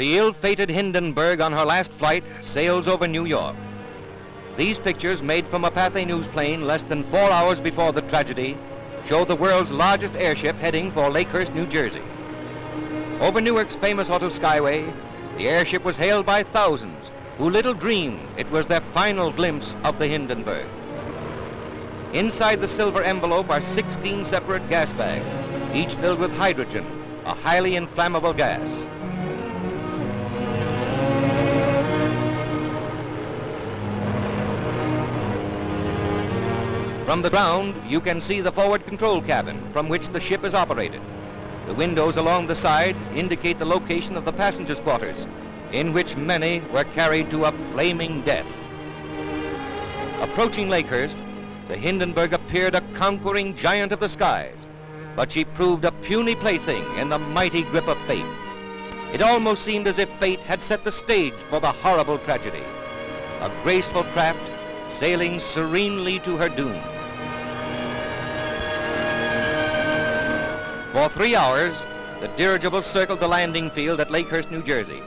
The ill-fated Hindenburg on her last flight sails over New York. These pictures, made from a Pathé News plane less than 4 hours before the tragedy, show the world's largest airship heading for Lakehurst, New Jersey. Over Newark's famous auto skyway, the airship was hailed by thousands who little dreamed it was their final glimpse of the Hindenburg. Inside the silver envelope are 16 separate gas bags, each filled with hydrogen, a highly inflammable gas. From the ground, you can see the forward control cabin from which the ship is operated. The windows along the side indicate the location of the passengers' quarters, in which many were carried to a flaming death. Approaching Lakehurst, the Hindenburg appeared a conquering giant of the skies, but she proved a puny plaything in the mighty grip of fate. It almost seemed as if fate had set the stage for the horrible tragedy. A graceful craft sailing serenely to her doom. For 3 hours, the dirigible circled the landing field at Lakehurst, New Jersey,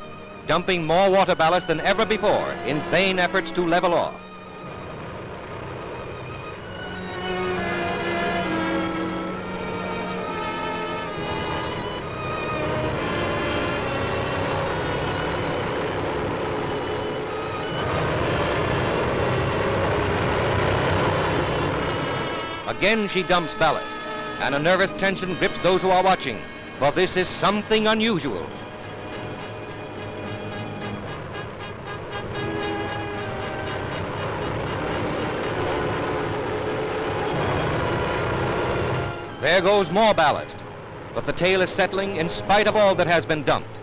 dumping more water ballast than ever before in vain efforts to level off. Again she dumps ballast, and a nervous tension grips those who are watching, for this is something unusual. There goes more ballast, but the tail is settling in spite of all that has been dumped.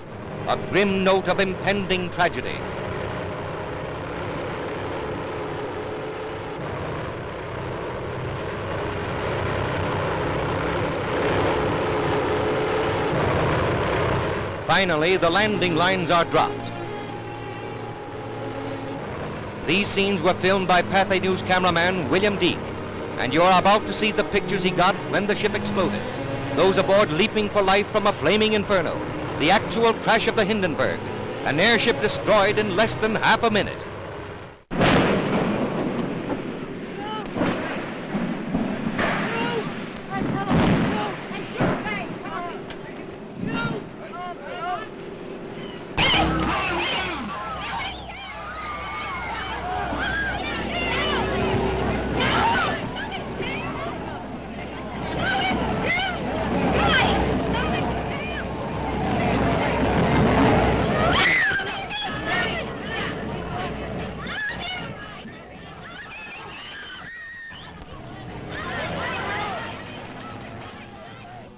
A grim note of impending tragedy. Finally, the landing lines are dropped. These scenes were filmed by Pathé News cameraman William Deek, and you're about to see the pictures he got when the ship exploded. Those aboard leaping for life from a flaming inferno, the actual crash of the Hindenburg, an airship destroyed in less than half a minute.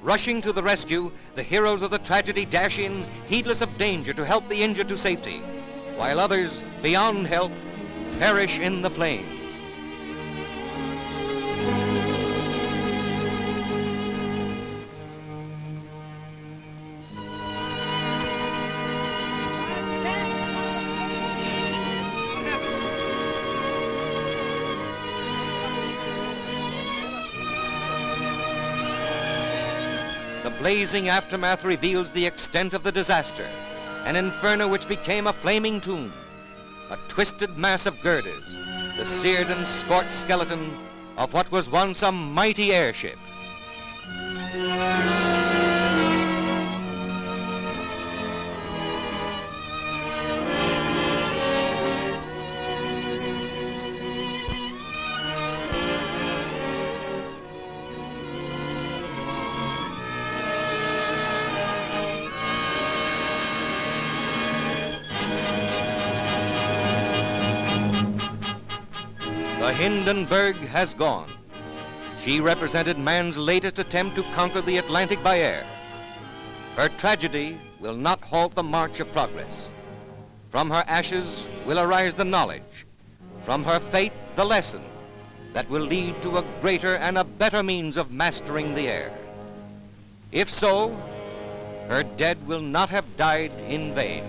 Rushing to the rescue, the heroes of the tragedy dash in, heedless of danger, to help the injured to safety, while others, beyond help, perish in the flames. The blazing aftermath reveals the extent of the disaster, an inferno which became a flaming tomb, a twisted mass of girders, the seared and scorched skeleton of what was once a mighty airship. The Hindenburg has gone. She represented man's latest attempt to conquer the Atlantic by air. Her tragedy will not halt the march of progress. From her ashes will arise the knowledge. From her fate, the lesson that will lead to a greater and a better means of mastering the air. If so, her dead will not have died in vain.